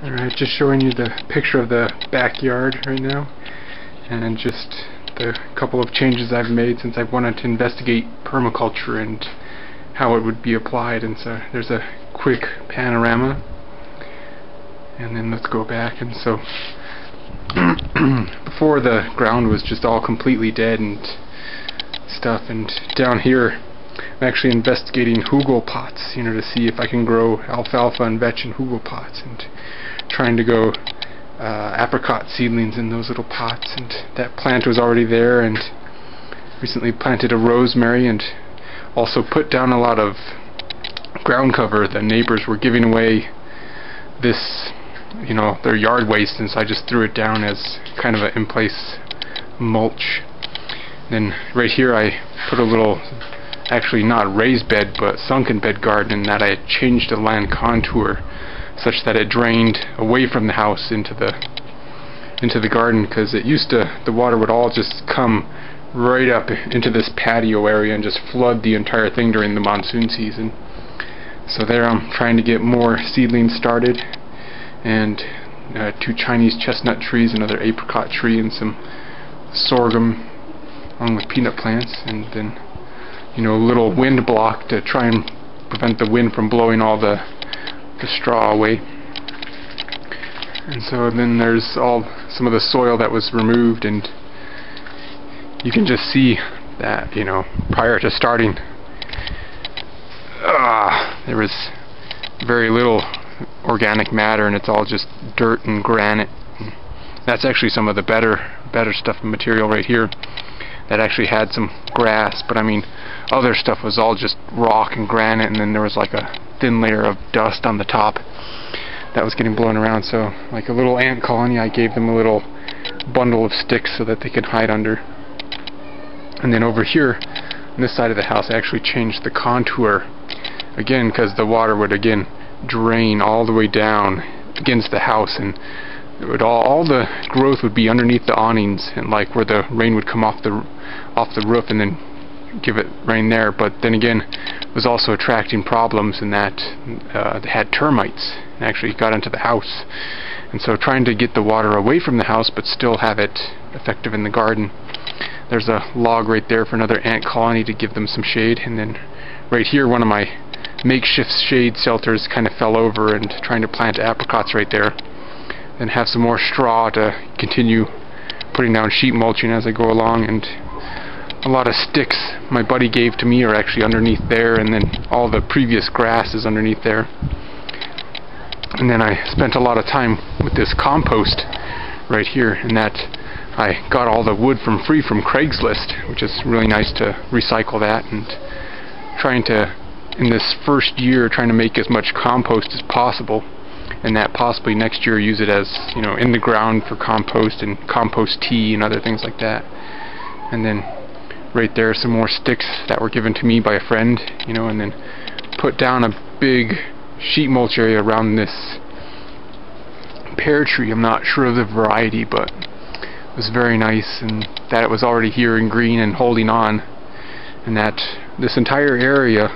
Alright, just showing you the picture of the backyard right now, and just the couple of changes I've made since I wanted to investigate permaculture and how it would be applied. And so there's a quick panorama, and then let's go back. And so before, the ground was just all completely dead and stuff, and down here I'm actually investigating hugel pots, to see if I can grow alfalfa and vetch in hugel pots, and trying to go apricot seedlings in those little pots. And that plant was already there, and recently planted a rosemary, and also put down a lot of ground cover. The neighbors were giving away this, their yard waste, and so I just threw it down as kind of an in-place mulch. Then right here I put a little, actually not raised bed, but sunken bed garden, in that I had changed the land contour such that it drained away from the house into the garden, because it used to, the water would all just come right up into this patio area and just flood the entire thing during the monsoon season. So there I'm trying to get more seedlings started, and 2 Chinese chestnut trees, another apricot tree, and some sorghum along with peanut plants, and then a little wind block to try and prevent the wind from blowing all the straw away. And so then there's some of the soil that was removed, and you can just see that prior to starting there was very little organic matter, and it's all just dirt and granite. And that's actually some of the better stuff and material right here that actually had some grass, but other stuff was all just rock and granite, and then there was like a thin layer of dust on the top that was getting blown around. So like a little ant colony, I gave them a little bundle of sticks so that they could hide under. And then over here on this side of the house, I actually changed the contour again, because the water would again drain all the way down against the house, and it would all the growth would be underneath the awnings, and like where the rain would come off the roof and then give it rain there. But then again, it was also attracting problems in that they had termites and actually got into the house. And so trying to get the water away from the house but still have it effective in the garden. There's a log right there for another ant colony to give them some shade, and then right here one of my makeshift shade shelters kind of fell over, and trying to plant apricots right there, and have some more straw to continue putting down sheet mulching as I go along. And a lot of sticks my buddy gave to me are actually underneath there, and then all the previous grass is underneath there. And then I spent a lot of time with this compost right here, and that I got all the wood free from Craigslist, which is really nice to recycle that, and trying to, in this first year, trying to make as much compost as possible, and that possibly next year use it as, in the ground for compost and compost tea and other things like that. And then right there some more sticks that were given to me by a friend, and then put down a big sheet mulch area around this pear tree. I'm not sure of the variety, but it was very nice, and that it was already here and green and holding on, and that this entire area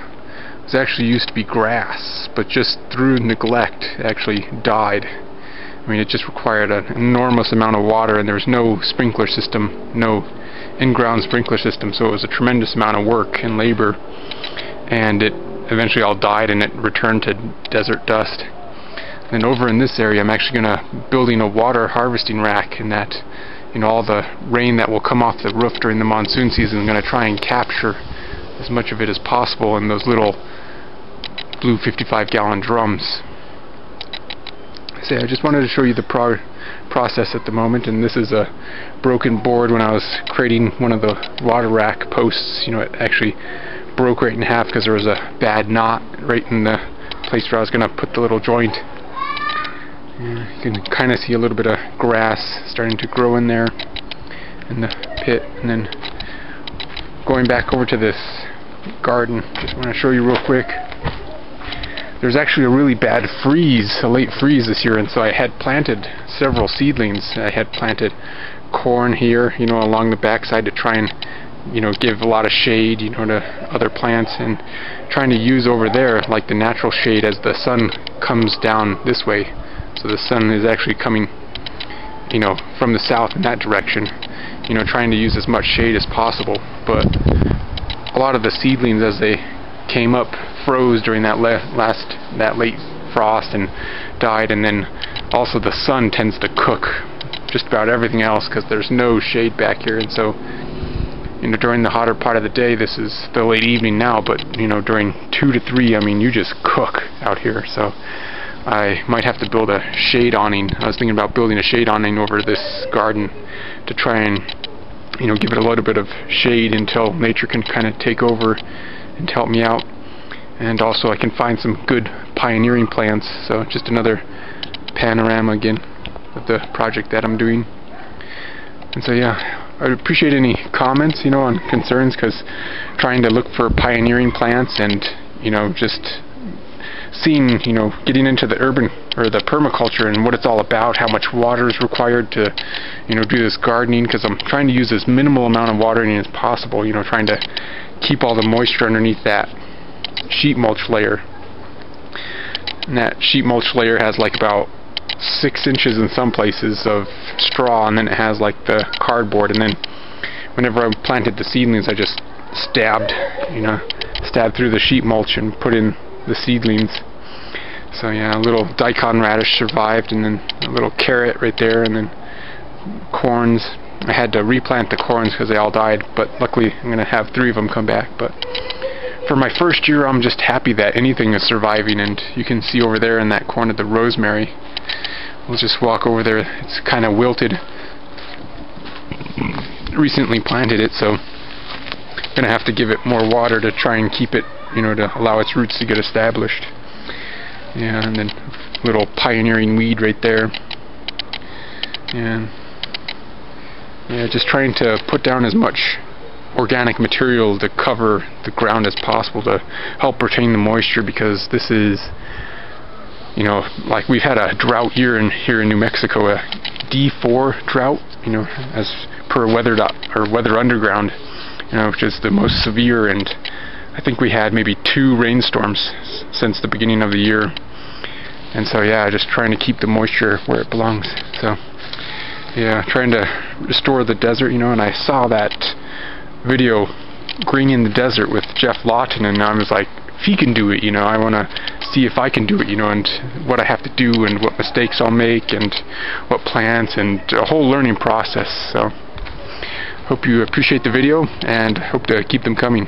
was actually used to be grass, but just through neglect it actually died. It just required an enormous amount of water, and there was no sprinkler system, no in-ground sprinkler system, so it was a tremendous amount of work and labor, and it eventually all died, and it returned to desert dust. And over in this area I'm actually building a water harvesting rack, in that all the rain that will come off the roof during the monsoon season, I'm going to try and capture as much of it as possible in those little blue 55-gallon drums. So I just wanted to show you the process at the moment, and this is a broken board. When I was creating one of the water rack posts, it actually broke right in half because there was a bad knot right in the place where I was going to put the little joint. You can kind of see a little bit of grass starting to grow in there in the pit. And then going back over to this garden, just want to show you real quick. There's actually a really bad freeze, a late freeze this year, and so I had planted several seedlings. I had planted corn here, along the backside to try and, give a lot of shade, to other plants, and trying to use over there like the natural shade as the sun comes down this way So the sun is actually coming, you know, from the south in that direction, you know, trying to use as much shade as possible. But a lot of the seedlings, as they came up, froze during that late frost and died. And then also the sun tends to cook just about everything else because there's no shade back here. And so, you know, during the hotter part of the day, this is the late evening now, but you know, during 2 to 3, I mean, you just cook out here. So I might have to build a shade awning. I was thinking about building a shade awning over this garden to try and, you know, give it a little bit of shade until nature can kind of take over and help me out. And also I can find some good pioneering plants. So just another panorama again of the project that I'm doing. And so yeah, I'd appreciate any comments, you know, on concerns, because trying to look for pioneering plants and, you know, just seeing, you know, getting into the urban or the permaculture and what it's all about, how much water is required to, you know, do this gardening, because I'm trying to use as minimal amount of watering as possible, you know, trying to keep all the moisture underneath that sheet mulch layer. And that sheet mulch layer has like about 6 inches in some places of straw, and then it has like the cardboard, and then whenever I planted the seedlings I just stabbed through the sheet mulch and put in the seedlings. So yeah, a little daikon radish survived, and then a little carrot right there, and then corns. I had to replant the corns because they all died, but luckily I'm going to have 3 of them come back. But for my first year, I'm just happy that anything is surviving. And you can see over there in that corner the rosemary. We'll just walk over there. It's kind of wilted. Recently planted it, so I'm going to have to give it more water to try and keep it, you know, to allow its roots to get established. Yeah, and then a little pioneering weed right there. And yeah, just trying to put down as much organic material to cover the ground as possible to help retain the moisture, because this is, you know, like we've had a drought year here in New Mexico, a D4 drought, you know, as per Weather Underground, you know, which is the most severe, and I think we had maybe 2 rainstorms since the beginning of the year. And so yeah, just trying to keep the moisture where it belongs. So yeah, trying to restore the desert, you know. And I saw that video, Greening the Desert, with Jeff Lawton, and I was like, if he can do it, you know, I want to see if I can do it, you know, and what I have to do and what mistakes I'll make and what plants, and a whole learning process. So hope you appreciate the video, and hope to keep them coming.